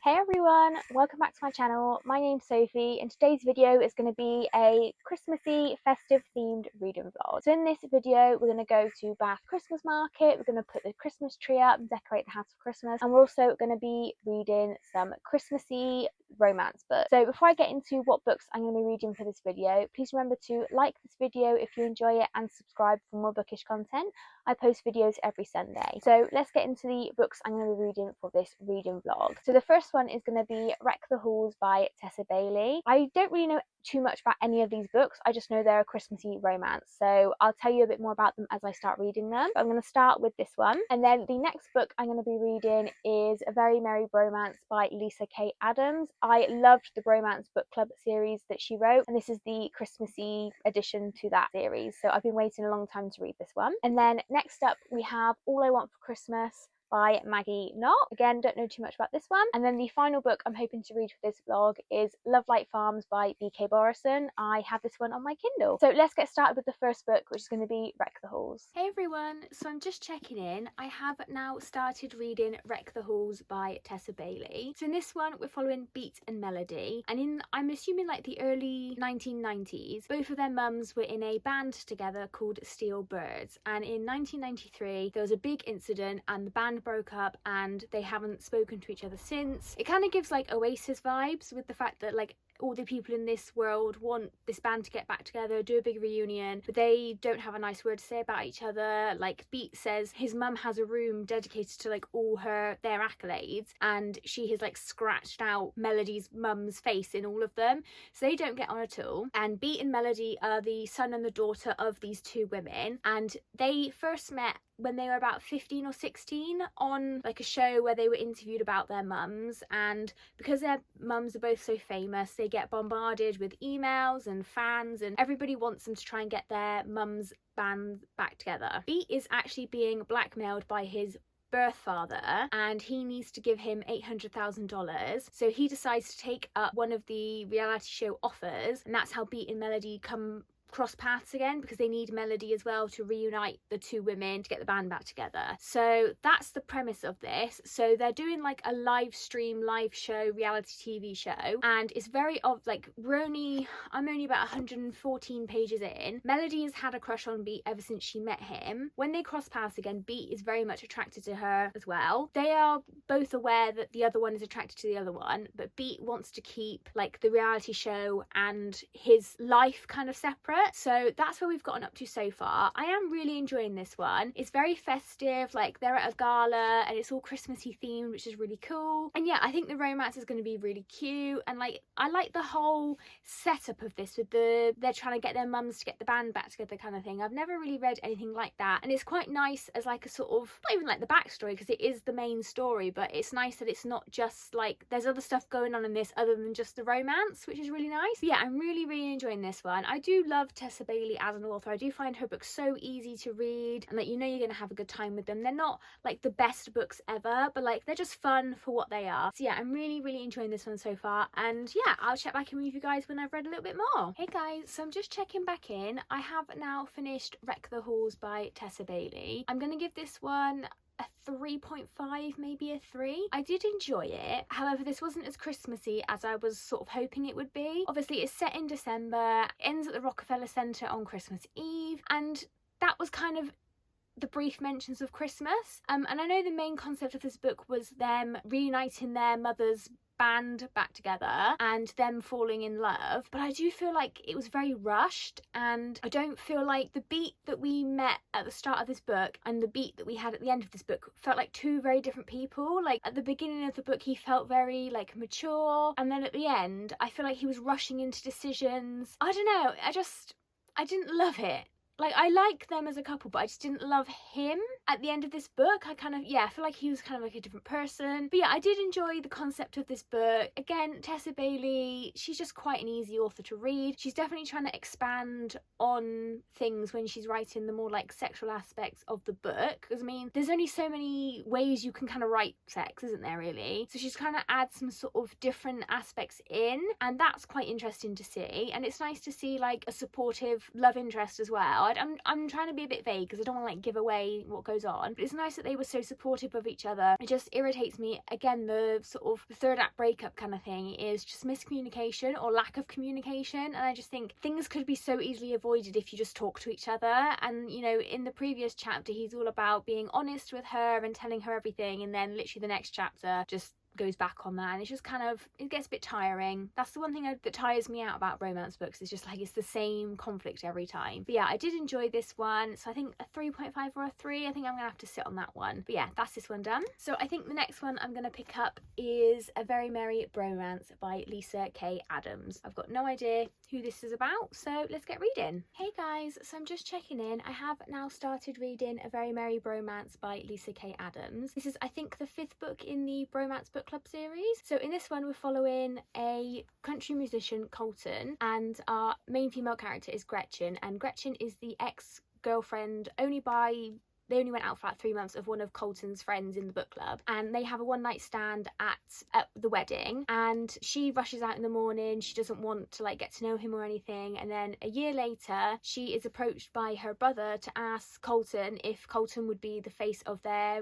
Hey everyone, welcome back to my channel. My name's Sophie and today's video is going to be a Christmassy festive themed reading vlog. So in this video we're going to go to Bath Christmas Market, we're going to put the Christmas tree up and decorate the house for Christmas, and we're also going to be reading some Christmassy romance books. So before I get into what books I'm going to be reading for this video, please remember to like this video if you enjoy it and subscribe for more bookish content. I post videos every Sunday. So let's get into the books I'm going to be reading for this reading vlog. So the first one is going to be Wreck the Halls by Tessa Bailey. I don't really know too much about any of these books, I just know they're a Christmassy romance, so I'll tell you a bit more about them as I start reading them. But I'm going to start with this one, and then the next book I'm going to be reading is A Very Merry Bromance by Lyssa Adams. I loved the Bromance book club series that she wrote, and this is the Christmassy addition to that series, so I've been waiting a long time to read this one. And then next up we have All I Want for Christmas by Maggie, Knox. Again, don't know too much about this one. And then the final book I'm hoping to read for this vlog is Lovelight Farms by BK Borison. I have this one on my Kindle. So let's get started with the first book, which is going to be Wreck the Halls. Hey everyone, so I'm just checking in. I have now started reading Wreck the Halls by Tessa Bailey. So in this one we're following Beat and Melody, and I'm assuming like the early 1990s, both of their mums were in a band together called Steel Birds, and in 1993 there was a big incident and the band broke up and they haven't spoken to each other since. It kind of gives like Oasis vibes, with the fact that like all the people in this world want this band to get back together, do a big reunion, but they don't have a nice word to say about each other. Like Beat says his mum has a room dedicated to like all their accolades, and she has like scratched out Melody's mum's face in all of them, so they don't get on at all. And Beat and Melody are the son and the daughter of these two women, and they first met when they were about 15 or 16 on like a show where they were interviewed about their mums, and because their mums are both so famous they get bombarded with emails and fans, and everybody wants them to try and get their mum's band back together. Beat is actually being blackmailed by his birth father and he needs to give him $800,000, so he decides to take up one of the reality show offers, and that's how Beat and Melody cross paths again, because they need Melody as well to reunite the two women to get the band back together. So that's the premise of this. So they're doing like a live show, reality TV show, and it's very like I'm only about 114 pages in. Melody has had a crush on Beat ever since she met him. When they cross paths again, Beat is very much attracted to her as well. They are both aware that the other one is attracted to the other one, but Beat wants to keep like the reality show and his life kind of separate. So that's where we've gotten up to so far. I am really enjoying this one. It's very festive, like they're at a gala and it's all Christmassy themed, which is really cool. And yeah, I think the romance is going to be really cute, and like I like the whole setup of this with they're trying to get their mums to get the band back together kind of thing. I've never really read anything like that, and it's quite nice as like a sort of, not even like the backstory because it is the main story, but it's nice that it's not just like there's other stuff going on in this other than just the romance, which is really nice. But yeah, I'm really enjoying this one. I do love Tessa Bailey as an author. I do find her books so easy to read, and that you know you're gonna have a good time with them. They're not like the best books ever, but like they're just fun for what they are. So yeah, I'm really enjoying this one so far, and yeah, I'll check back in with you guys when I've read a little bit more. Hey guys, so I'm just checking back in. I have now finished Wreck the Halls by Tessa Bailey. I'm gonna give this one a 3.5, maybe a 3. I did enjoy it, however this wasn't as Christmassy as I was sort of hoping it would be. Obviously it's set in December, ends at the Rockefeller Center on Christmas Eve, and that was kind of the brief mentions of Christmas, and I know the main concept of this book was them reuniting their mother's band back together and them falling in love, but I do feel like it was very rushed, and I don't feel like the Beat that we met at the start of this book and the Beat that we had at the end of this book felt like two very different people. Like at the beginning of the book he felt very like mature, and then at the end I feel like he was rushing into decisions. I don't know, I didn't love it. Like I like them as a couple, but I just didn't love him at the end of this book. I feel like he was kind of like a different person. But yeah, I did enjoy the concept of this book. Again, Tessa Bailey, she's just quite an easy author to read. She's definitely trying to expand on things when she's writing the more like sexual aspects of the book, because I mean there's only so many ways you can kind of write sex, isn't there really? So she's kind of adds some sort of different aspects in, and that's quite interesting to see. And it's nice to see like a supportive love interest as well, well. I'm trying to be a bit vague because I don't want to like give away what goes on, but it's nice that they were so supportive of each other. It just irritates me, again, the sort of third act breakup kind of thing is just miscommunication or lack of communication, and I just think things could be so easily avoided if you just talk to each other. And you know, in the previous chapter he's all about being honest with her and telling her everything, and then literally the next chapter just goes back on that, and it's just kind of, it gets a bit tiring. That's the one thing that tires me out about romance books. It's just like it's the same conflict every time. But yeah, I did enjoy this one, so I think a 3.5 or a 3. I think I'm gonna have to sit on that one. But yeah, that's this one done. So I think the next one I'm gonna pick up is A Very Merry Bromance by Lyssa K. Adams. I've got no idea who this is about, so let's get reading. Hey guys, so I'm just checking in. I have now started reading A Very Merry Bromance by Lyssa K. Adams. This is, I think, the 5th book in the Bromance book club series. So in this one we're following a country musician, Colton, and our main female character is Gretchen, and Gretchen is the ex-girlfriend they only went out for like 3 months of one of Colton's friends in the book club, and they have a one-night stand at the wedding, and she rushes out in the morning. She doesn't want to like get to know him or anything, and then a year later she is approached by her brother to ask Colton if Colton would be the face of their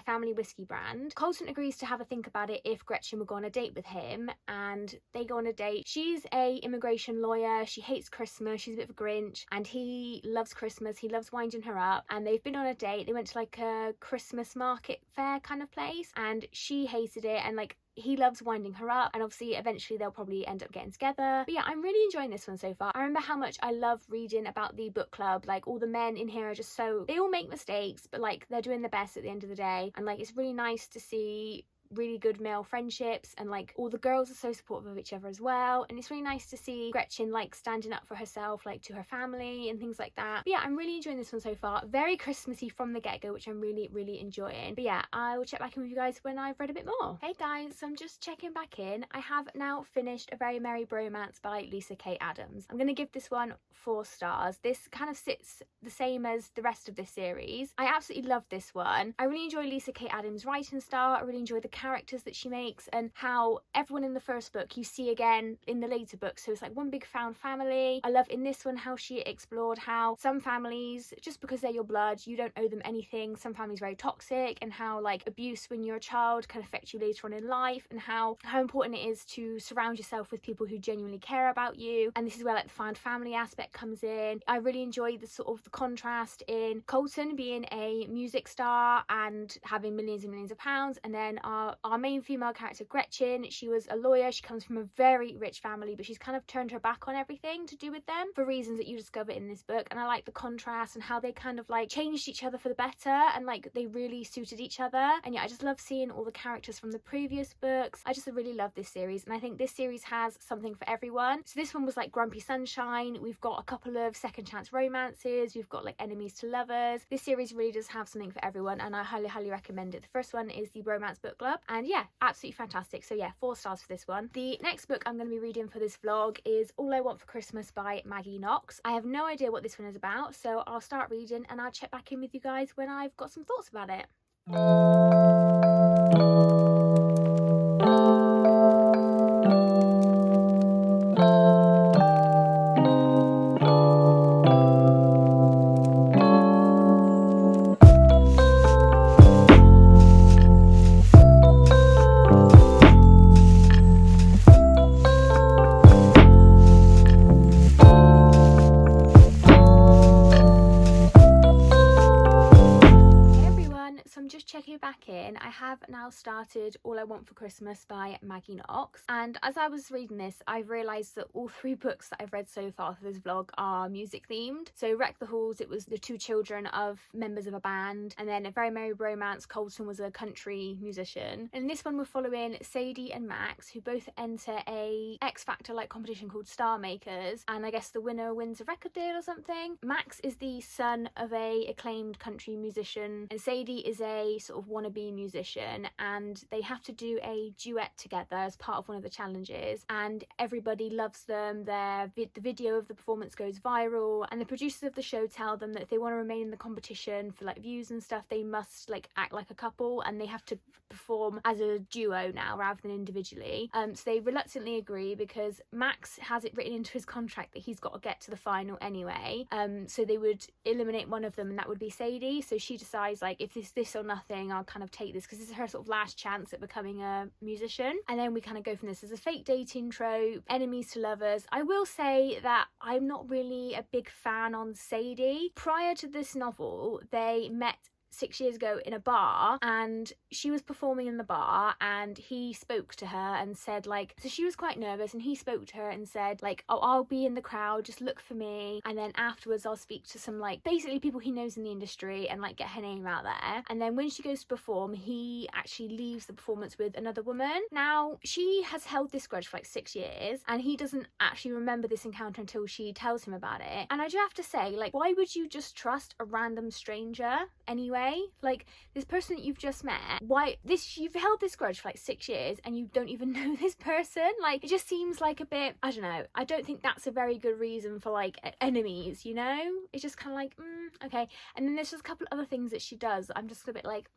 family whiskey brand. Colton agrees to have a think about it if Gretchen would go on a date with him, and they go on a date. She's a immigration lawyer, she hates Christmas, she's a bit of a Grinch, and he loves Christmas, he loves winding her up, and they've been on a date. They went to like a Christmas market fair kind of place, and she hated it, and like he loves winding her up, and obviously eventually they'll probably end up getting together. But yeah, I'm really enjoying this one so far. I remember how much I love reading about the book club. Like all the men in here are just so, they all make mistakes, but like they're doing the best at the end of the day, and like it's really nice to see really good male friendships, and like all the girls are so supportive of each other as well, and it's really nice to see Gretchen like standing up for herself, like to her family and things like that. But yeah, I'm really enjoying this one so far. Very Christmassy from the get-go, which I'm really enjoying. But yeah, I will check back in with you guys when I've read a bit more. Hey guys, so I'm just checking back in. I have now finished A Very Merry Bromance by Lyssa K. Adams. I'm gonna give this one 4 stars. This kind of sits the same as the rest of this series. I absolutely love this one. I really enjoy Lyssa K. Adams' writing style. I really enjoy the characters that she makes, and how everyone in the first book you see again in the later books, so it's like one big found family. I love in this one how she explored how some families, just because they're your blood, you don't owe them anything. Some families are very toxic, and how like abuse when you're a child can affect you later on in life, and how important it is to surround yourself with people who genuinely care about you. And this is where like the found family aspect comes in. I really enjoy the sort of the contrast in Colton being a music star and having millions and millions of pounds, and then our main female character Gretchen, she was a lawyer. She comes from a very rich family, but she's kind of turned her back on everything to do with them for reasons that you discover in this book. And I like the contrast and how they kind of like changed each other for the better, and like they really suited each other. And yeah, I just love seeing all the characters from the previous books. I just really love this series, and I think this series has something for everyone. So this one was like Grumpy Sunshine. We've got a couple of second chance romances. We've got like enemies to lovers. This series really does have something for everyone, and I highly recommend it. The first one is the Bromance book club, and yeah, absolutely fantastic. So yeah, 4 stars for this one. The next book I'm going to be reading for this vlog is All I Want for Christmas by Maggie Knox. I have no idea what this one is about, so I'll start reading and I'll check back in with you guys when I've got some thoughts about it. Back in, I have now started All I Want for Christmas by Maggie Knox, and as I was reading this, I've realised that all 3 books that I've read so far for this vlog are music themed. So Wreck the Halls, it was the 2 children of members of a band, and then A Very Merry Bromance, Colton was a country musician. And in this one we're following Sadie and Max, who both enter a X Factor like competition called Star Makers, and I guess the winner wins a record deal or something. Max is the son of a acclaimed country musician, and Sadie is a sort of wannabe musician. competition, and they have to do a duet together as part of one of the challenges, and everybody loves them. The video of the performance goes viral, and the producers of the show tell them that if they want to remain in the competition for like views and stuff, they must like act like a couple, and they have to perform as a duo now rather than individually. So they reluctantly agree because Max has it written into his contract that he's got to get to the final anyway. So they would eliminate one of them, and that would be Sadie. So she decides like, if it's this or nothing, I'll kind of take this, because this is her sort of last chance at becoming a musician. And then we kind of go from this as a fake dating trope, enemies to lovers. I will say that I'm not really a big fan on Sadie. Prior to this novel, they met 6 years ago in a bar, and she was performing in the bar, and he spoke to her and said like, so she was quite nervous, and he spoke to her and said like, oh, I'll be in the crowd, just look for me, and then afterwards I'll speak to some like basically people he knows in the industry and like get her name out there. And then when she goes to perform, he actually leaves the performance with another woman. Now she has held this grudge for like 6 years, and he doesn't actually remember this encounter until she tells him about it. And I do have to say, like, why would you just trust a random stranger anyway? Like, this person that you've just met, you've held this grudge for like 6 years and you don't even know this person. Like, it just seems like a bit, I don't know, I don't think that's a very good reason for like enemies, you know? It's just kind of like, okay. And then there's just a couple of other things that she does, I'm just a bit like,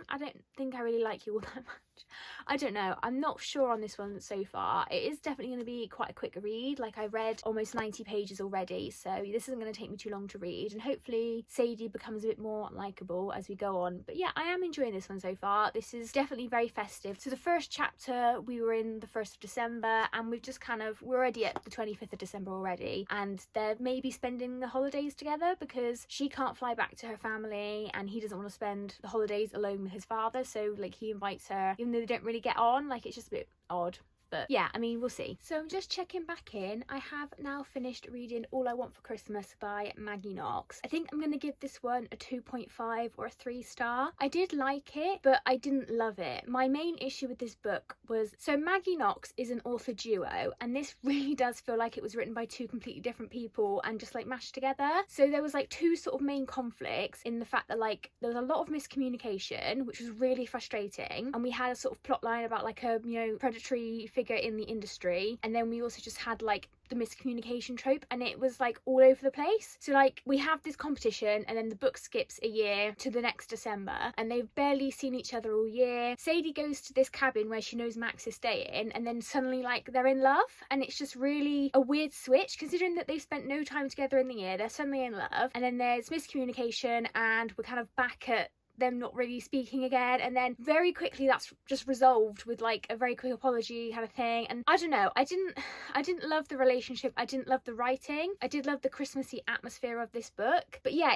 I don't think I really like you all that much. I don't know, I'm not sure on this one so far. It is definitely going to be quite a quick read. Like, I read almost 90 pages already, so this isn't going to take me too long to read, and hopefully Sadie becomes a bit more likeable as we go on. But yeah, I am enjoying this one so far. This is definitely very festive. So the first chapter, we were in the 1st of December, and we've just we're already at the 25th of December already, and they're maybe spending the holidays together because she can't fly back to her family and he doesn't want to spend the holidays alone with his father, so like he invites her even though they don't really get on. Like, it's just a bit odd. But yeah, I mean, we'll see. So I'm just checking back in. I have now finished reading All I Want for Christmas by Maggie Knox. I think I'm going to give this one a 2.5 or a 3 star. I did like it, but I didn't love it. My main issue with this book was, so Maggie Knox is an author duo, and this really does feel like it was written by 2 completely different people and just like mashed together. So there was like 2 sort of main conflicts in the fact that like there was a lot of miscommunication, which was really frustrating, and we had a sort of plot line about like a, you know, predatory figure in the industry, and then we also just had like the miscommunication trope, and it was like all over the place. So like, we have this competition, and then the book skips a year to the next December, and they've barely seen each other all year. Sadie goes to this cabin where she knows Max is staying, and then suddenly like they're in love, and it's just really a weird switch considering that they've spent no time together in the year. They're suddenly in love, and then there's miscommunication, and we're kind of back at them not really speaking again, and then very quickly that's just resolved with like a very quick apology kind of thing. And I don't know, I didn't love the relationship, I didn't love the writing, I did love the Christmassy atmosphere of this book, but yeah,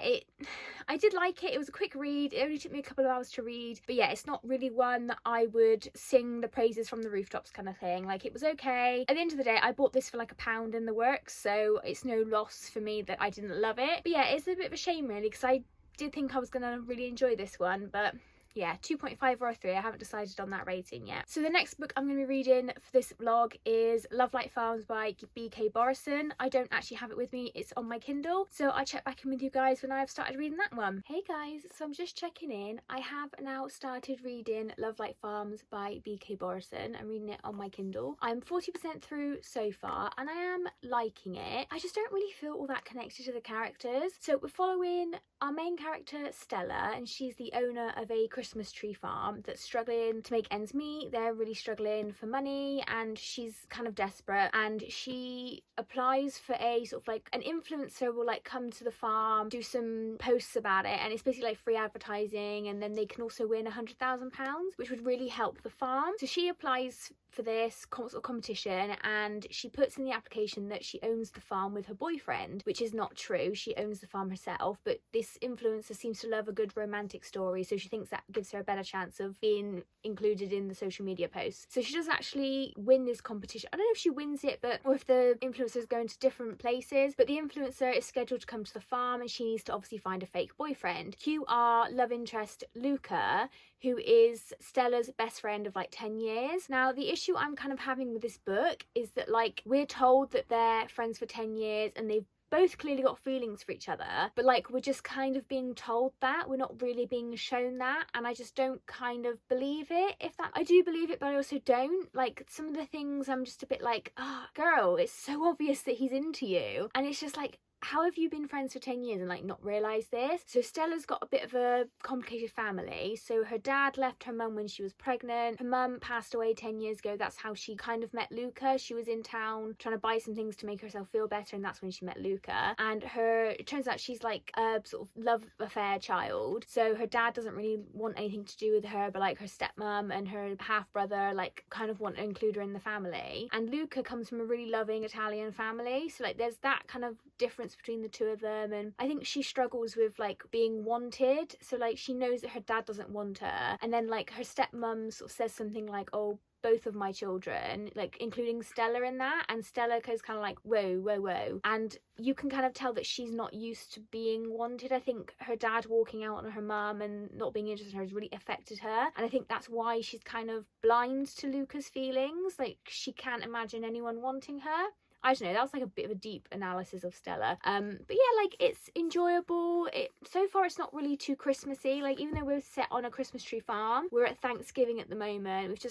I did like it. It was a quick read, it only took me a couple of hours to read, but yeah, it's not really one that I would sing the praises from the rooftops kind of thing. Like, it was okay. At the end of the day, I bought this for like £1 in the works, so it's no loss for me that I didn't love it. But yeah, it's a bit of a shame really, because I did think I was gonna really enjoy this one, but yeah, 2.5 or a 3. I haven't decided on that rating yet. So the next book I'm going to be reading for this vlog is Lovelight Farms by BK Borison. I don't actually have it with me, it's on my Kindle, so I'll check back in with you guys when I've started reading that one. Hey guys, so I'm just checking in. I have now started reading Lovelight Farms by BK Borison. I'm reading it on my Kindle. I'm 40% through so far, and I am liking it. I just don't really feel all that connected to the characters. So we're following our main character Stella, and she's the owner of a Christmas tree farm that's struggling to make ends meet. They're really struggling for money, and she's kind of desperate, and she applies for a sort of like, an influencer will like come to the farm, do some posts about it, and it's basically like free advertising, and then they can also win £100,000, which would really help the farm. So she applies for this sort of competition, and she puts in the application that she owns the farm with her boyfriend, which is not true. She owns the farm herself, but this influencer seems to love a good romantic story, so she thinks that gives her a better chance of being included in the social media posts. So she doesn't actually win this competition. I don't know if she wins it, but or if the influencer is going to different places, but the influencer is scheduled to come to the farm, and she needs to obviously find a fake boyfriend. Cue our love interest Luca, who is Stella's best friend of like 10 years. Now, the issue I'm kind of having with this book is that like, we're told that they're friends for 10 years and they've both clearly got feelings for each other, but like we're just kind of being told that, we're not really being shown that, and I just don't kind of believe it. If that, I do believe it, but I also don't. Like some of the things I'm just a bit like, oh girl, it's so obvious that he's into you, and it's just like, how have you been friends for 10 years and like not realised this? So Stella's got a bit of a complicated family. So her dad left her mum when she was pregnant. Her mum passed away 10 years ago. That's how she kind of met Luca. She was in town trying to buy some things to make herself feel better, and that's when she met Luca. And it turns out she's like a sort of love affair child. So her dad doesn't really want anything to do with her, but like her stepmom and her half brother like kind of want to include her in the family. And Luca comes from a really loving Italian family. So like there's that kind of difference between the two of them, and I think she struggles with like being wanted. So like she knows that her dad doesn't want her, and then like her stepmom sort of says something like, oh, both of my children, like including Stella in that, and Stella goes kind of like whoa, and you can kind of tell that she's not used to being wanted. I think her dad walking out on her mum and not being interested in her has really affected her, and I think that's why she's kind of blind to Luca's feelings. Like she can't imagine anyone wanting her. I don't know, that's like a bit of a deep analysis of Stella. But yeah, like it's enjoyable. So far it's not really too Christmassy. Like even though we're set on a Christmas tree farm, we're at Thanksgiving at the moment.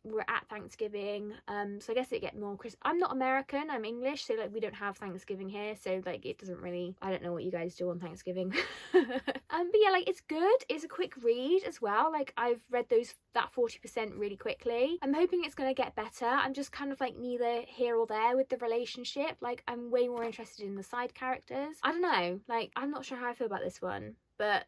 We're at Thanksgiving. So I guess it get more I'm not American, I'm English, so like we don't have Thanksgiving here. So like it doesn't really, I don't know what you guys do on Thanksgiving. But yeah, like it's good. It's a quick read as well. Like I've read that 40% really quickly. I'm hoping it's going to get better. I'm just kind of like neither here or there with the relationship. Like I'm way more interested in the side characters. I don't know, like I'm not sure how I feel about this one, but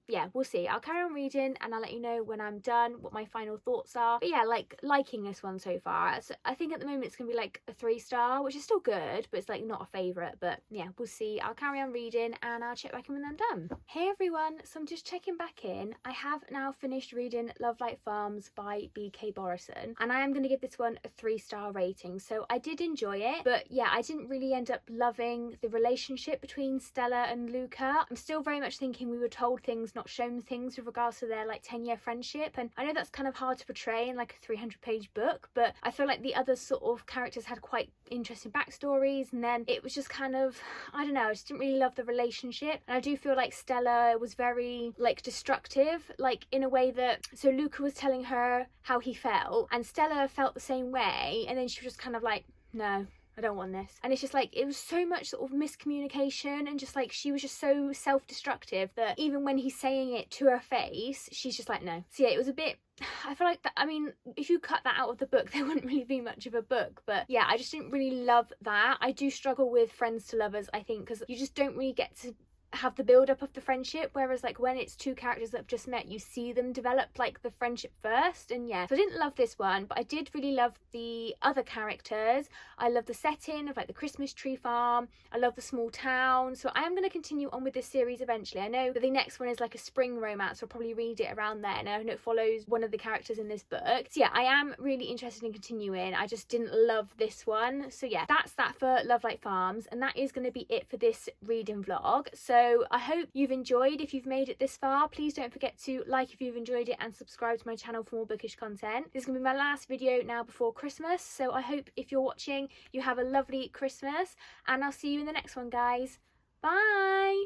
yeah, we'll see. I'll carry on reading and I'll let you know when I'm done what my final thoughts are. But yeah, like liking this one so far. So I think at the moment it's gonna be like a 3-star, which is still good, but it's like not a favourite. But yeah, we'll see. I'll carry on reading and I'll check back in when I'm done. Hey everyone, so I'm just checking back in. I have now finished reading Lovelight Farms by B.K. Borison, and I am gonna give this one a 3-star rating. So I did enjoy it, but yeah, I didn't really end up loving the relationship between Stella and Luca. I'm still very much thinking we were told things, not shown things, with regards to their like 10-year friendship, and I know that's kind of hard to portray in like a 300-page book, but I feel like the other sort of characters had quite interesting backstories, and then it was just kind of, I don't know, I just didn't really love the relationship. And I do feel like Stella was very like destructive, like in a way that, so Luca was telling her how he felt and Stella felt the same way, and then she was just kind of like, no, I don't want this. And it's just like, it was so much sort of miscommunication, and just like she was just so self-destructive that even when he's saying it to her face, she's just like, no. So yeah, it was a bit, I feel like that, I mean, if you cut that out of the book, there wouldn't really be much of a book. But yeah, I just didn't really love that. I do struggle with friends to lovers, I think, because you just don't really get to have the build up of the friendship, whereas like when it's two characters that have just met, you see them develop like the friendship first. And yeah, so I didn't love this one, but I did really love the other characters. I love the setting of like the Christmas tree farm. I love the small town. So I am going to continue on with this series eventually. I know that the next one is like a spring romance, so I'll probably read it around then. I know it follows one of the characters in this book. So yeah, I am really interested in continuing. I just didn't love this one. So yeah, that's that for Lovelight Farms, and that is going to be it for this reading vlog. So I hope you've enjoyed. If you've made it this far, please don't forget to like if you've enjoyed it and subscribe to my channel for more bookish content. This is going to be my last video now before Christmas, so I hope if you're watching you have a lovely Christmas, and I'll see you in the next one, guys. Bye!